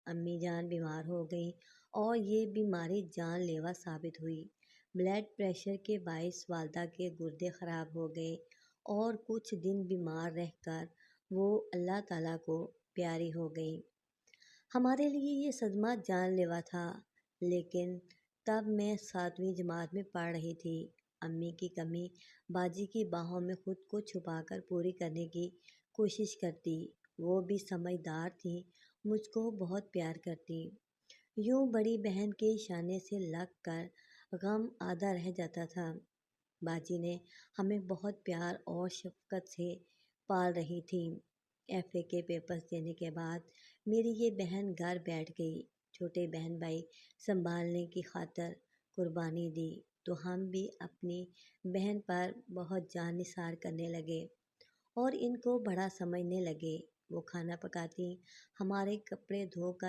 امی جان بیمار ہو گئی اور یہ بیماری جان لیوا ثابت ہوئی۔ بلڈ پریشر کے باعث والدہ کے گردے خراب ہو گئے اور کچھ دن بیمار رہ کر وہ اللہ تعالیٰ کو پیاری ہو گئی۔ ہمارے لیے یہ صدمہ جان لیوا تھا، لیکن تب میں 7ویں جماعت میں پڑھ رہی تھی۔ امی کی کمی باجی کی باہوں میں خود کو چھپا کر پوری کرنے کی کوشش کرتی۔ وہ بھی سمجھدار تھی، مجھ کو بہت پیار کرتی۔ یوں بڑی بہن کے شانے سے لگ کر غم آدھا رہ جاتا تھا۔ باجی نے ہمیں بہت پیار اور شفقت سے پال رہی تھی۔ ایف اے کے پیپرز دینے کے بعد میری یہ بہن گھر بیٹھ گئی۔ چھوٹے بہن بھائی سنبھالنے کی خاطر قربانی دی تو ہم بھی اپنی بہن پر بہت جان نثار کرنے لگے اور ان کو بڑا سمجھنے لگے۔ وہ کھانا پکاتی، ہمارے کپڑے دھو کر